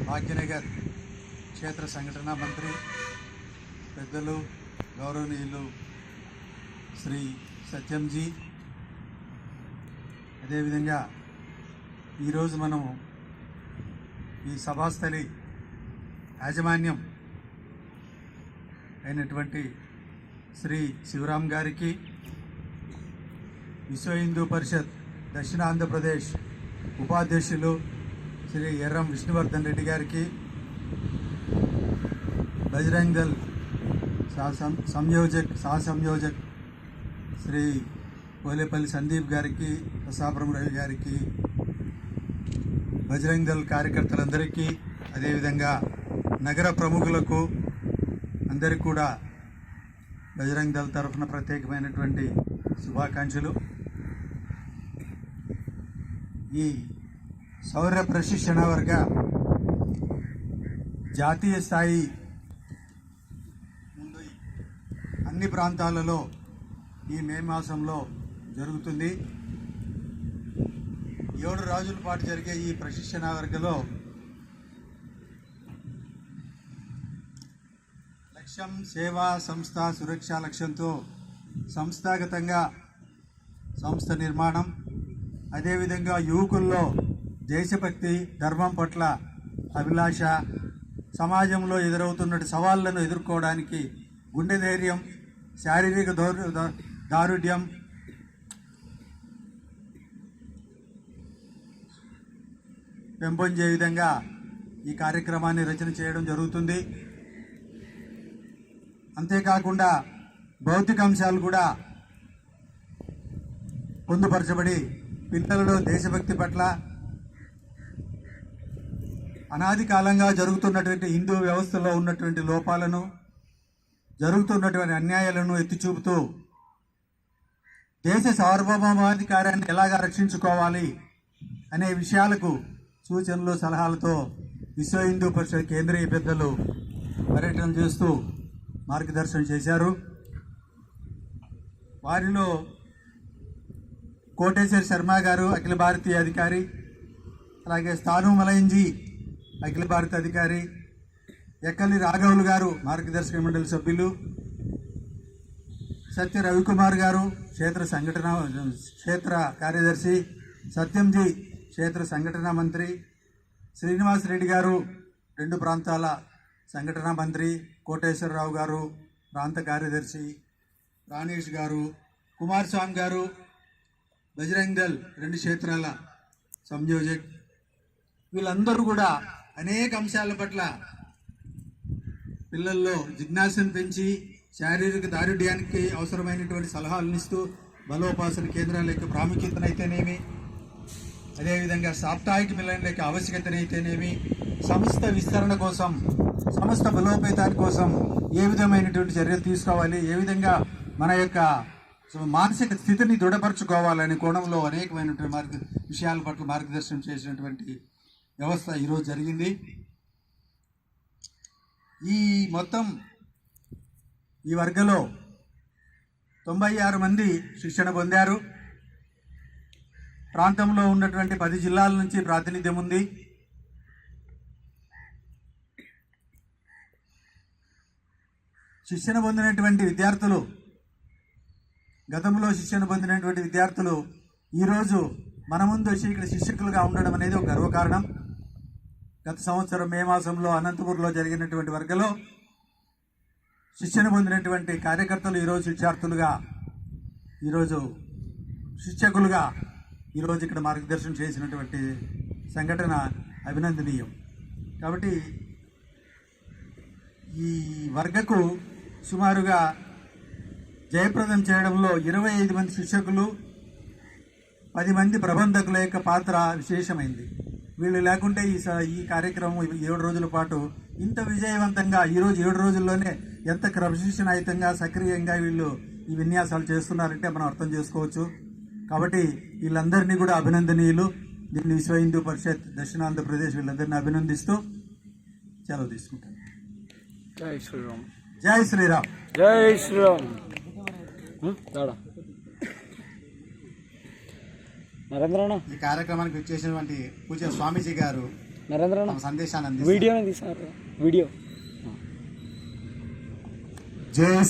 భాగ్యనగర్ క్షేత్ర సంఘటన మంత్రి పెద్దలు గౌరవనీయులు శ్రీ సత్యంజీ, అదేవిధంగా ఈరోజు మనము ఈ సభాస్థలి యాజమాన్యం అయినటువంటి శ్రీ శివరాం గారికి, విశ్వ హిందూ పరిషత్ దక్షిణ ఆంధ్రప్రదేశ్ ఉపాధ్యక్షులు శ్రీ ఎర్రం విష్ణువర్ధన్ రెడ్డి గారికి, బజరంగ్ దళ్ సహ సంయోజక్ శ్రీ పోలేపల్లి సందీప్ గారికి, ప్రసాపురం రవి గారికి, బజరంగ్ దళ్ కార్యకర్తలందరికీ, అదేవిధంగా నగర ప్రముఖులకు అందరికీ కూడా బజరంగ్ దళ్ తరఫున ప్రత్యేకమైనటువంటి శుభాకాంక్షలు. ఈ శౌర్య ప్రశిక్షణ వర్గ జాతీయ స్థాయి ముందు అన్ని ప్రాంతాలలో ఈ మే మాసంలో జరుగుతుంది. 7 రోజుల పాటు జరిగే ఈ ప్రశిక్షణ వర్గలో లక్ష్యం సేవా సంస్థ సురక్ష లక్ష్యంతో సంస్థాగతంగా సంస్థ నిర్మాణం, అదేవిధంగా యువకుల్లో దేశభక్తి, ధర్మం పట్ల అభిలాష, సమాజంలో ఎదురవుతున్న సవాళ్లను ఎదుర్కోవడానికి గుండె ధైర్యం, శారీరక దారుఢ్యం, పెంపొందే విధంగా ఈ కార్యక్రమాన్ని రచన చేయడం జరుగుతుంది. అంతేకాకుండా భౌతిక అంశాలు కూడా పొందుపరచబడి పిల్లలలో దేశభక్తి పట్ల, అనాది కాలంగా జరుగుతున్నటువంటి హిందూ వ్యవస్థలో ఉన్నటువంటి లోపాలను, జరుగుతున్నటువంటి అన్యాయాలను ఎత్తిచూపుతూ దేశ సార్వభౌమాధికారాన్ని ఎలాగా రక్షించుకోవాలి అనే విషయాలకు సూచనలు సలహాలతో విశ్వ హిందూ పరిషత్ కేంద్రీయ పెద్దలు పర్యటన చేస్తూ మార్గదర్శనం చేశారు. వారిలో కోటేశ్వర్ శర్మ గారు అఖిల భారతీయ అధికారి, అలాగే స్థాను మలయంజీ అఖిల భారత అధికారి, ఎక్కలి రాఘవులు గారు మార్గదర్శక మండలి సభ్యులు, సత్య రవికుమార్ గారు క్షేత్ర కార్యదర్శి, సత్యంజీ క్షేత్ర సంఘటన మంత్రి, శ్రీనివాస్ రెడ్డి గారు 2 ప్రాంతాల సంఘటన మంత్రి, కోటేశ్వరరావు గారు ప్రాంత కార్యదర్శి, రాణేష్ గారు, కుమారస్వామి గారు బజరంగ్ దళ్ 2 క్షేత్రాల సంయోజక్, వీళ్ళందరూ కూడా అనేక అంశాల పట్ల పిల్లల్లో జిజ్ఞాసను పెంచి శారీరక దారుఢ్యానికి అవసరమైనటువంటి సలహాలను ఇస్తూ బలోపాసన కేంద్రాల యొక్క ప్రాముఖ్యతనైతేనేమి, అదేవిధంగా సాప్తాహిక మిలనం యొక్క ఆవశ్యకతనైతేనేమి, సంస్థ విస్తరణ కోసం, సంస్థ బలోపేతాని కోసం ఏ విధమైనటువంటి చర్యలు తీసుకోవాలి, ఏ విధంగా మన యొక్క మానసిక స్థితిని దృఢపరచుకోవాలనే కోణంలో అనేకమైనటువంటి విషయాల పట్ల మార్గదర్శనం చేసినటువంటి వ్యవస్థ ఈరోజు జరిగింది. ఈ మొత్తం ఈ వర్గంలో 96 మంది శిక్షణ పొందారు. ప్రాంతంలో ఉన్నటువంటి 10 జిల్లాల నుంచి ప్రాతినిధ్యం ఉంది. శిక్షణ పొందినటువంటి విద్యార్థులు, గతంలో శిక్షణ పొందినటువంటి విద్యార్థులు ఈరోజు మన ముందు వచ్చి ఇక్కడ శిక్షకులుగా ఉండడం అనేది ఒక గర్వకారణం. గత సంవత్సరం మే మాసంలో అనంతపూర్లో జరిగినటువంటి వర్గంలో శిక్షణ పొందినటువంటి కార్యకర్తలు ఈరోజు విద్యార్థులుగా, ఈరోజు శిక్షకులుగా ఈరోజు ఇక్కడ మార్గదర్శనం చేసినటువంటి సంఘటన అభినందనీయం. కాబట్టి ఈ వర్గకు సుమారుగా జయప్రదం చేయడంలో 25 మంది శిక్షకులు, 10 మంది ప్రబంధకుల యొక్క పాత్ర విశేషమైంది. వీళ్ళు లేకుంటే ఈ కార్యక్రమం 7 రోజుల పాటు ఇంత విజయవంతంగా, ఈరోజు 7 రోజుల్లోనే ఎంత క్రమశిక్షణాయుతంగా సక్రియంగా వీళ్ళు ఈ విన్యాసాలు చేస్తున్నారంటే మనం అర్థం చేసుకోవచ్చు. కాబట్టి వీళ్ళందరినీ కూడా అభినందనీయులు. దీన్ని విశ్వ హిందూ పరిషత్ దక్షిణ ఆంధ్రప్రదేశ్ వీళ్ళందరినీ అభినందిస్తూ సెలవు తీసుకుంటాను. జై శ్రీరామ్. జై శ్రీరామ్. జై శ్రీరామ్. నరేంద్రనా ఈ కార్యక్రమానికి వచ్చేసినటువంటి పూజ్య స్వామీజీ గారు నరేంద్ర తమ సందేశాన్ని అందిస్తారు. వీడియోని తీసారు వీడియో జై